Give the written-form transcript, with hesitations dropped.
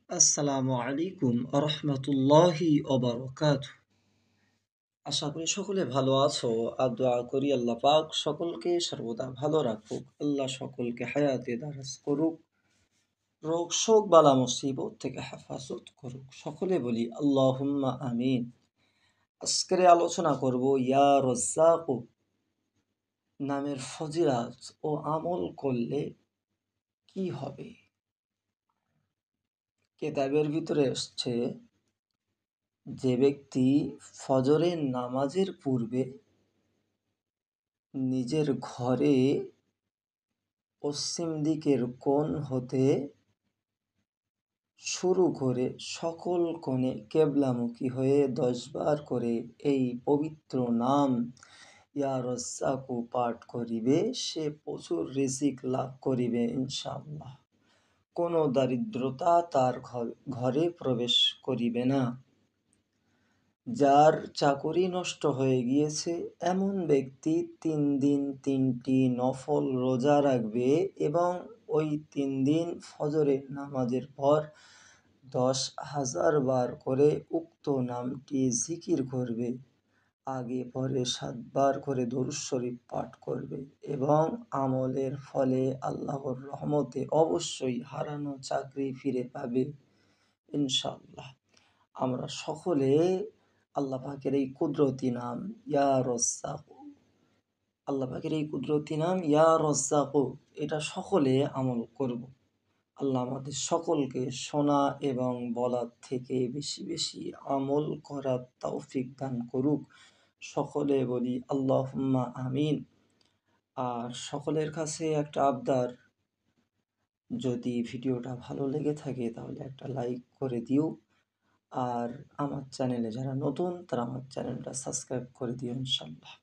আসসালামু আলাইকুম আরহামতুল্লাহি ওবারাকাতুহু। আশা করি সকলে ভালো আছো আর দোয়া করি আল্লাহ পাক সকলকে সর্বদা ভালো রাখুক। আল্লাহ সকলকে হায়াতে দারাজ করুক, রোগ শোক বালা মুসিবত থেকে হেফাজত করুক। সকলে বলি আল্লাহুম্মা আমিন। আজকের আলোচনা করব ইয়া রাজ্জাকু নামের ফজিলত ও আমল করলে কি হবে। কেতাবের ভিতরে এসছে, যে ব্যক্তি ফজরের নামাজের পূর্বে নিজের ঘরে পশ্চিম দিকের কোণ হতে শুরু করে সকল কোণে কেবলামুখী হয়ে 10 বার করে এই পবিত্র নাম ইয়া রাজ্জাকু পাঠ করিবে, সে প্রচুর রিজিক লাভ করিবে ইনশাআল্লাহ। কোনো দারিদ্রতা তার ঘরে প্রবেশ করিবে না। যার চাকুরি নষ্ট হয়ে গিয়েছে এমন ব্যক্তি 3 দিন 3টি নফল রোজা রাখবে এবং ওই 3 দিন ফজরের নামাজের পর 10,000 বার করে উক্ত নামটি জিকির করবে। আগে পরে 7 বার করে দরুদ শরীফ পাঠ করবে এবং আমলের ফলে আল্লাহর রহমতে অবশ্যই হারানো চাকরি ফিরে পাবে ইনশাআল্লাহ। আমরা সকলে আল্লাহ পাকের এই কুদরতি নাম ইয়া রাজ্জাকু, আল্লাহ পাকের এই কুদরতি নাম ইয়া রাজ্জাকু, এটা সকলে আমল করব। আল্লাহ আমাদের সকলকে শোনা এবং বলার থেকে বেশি বেশি আমল করার তৌফিক দান করুক। সকলে বলি আল্লাহুম্মা আমিন। আর সকলের কাছে একটা আবদার, যদি ভিডিওটা ভালো লেগে থাকে তাহলে একটা লাইক করে দিও। আর আমার চ্যানেলে যারা নতুন তারা আমার চ্যানেলটা সাবস্ক্রাইব করে দিও ইনশাআল্লাহ।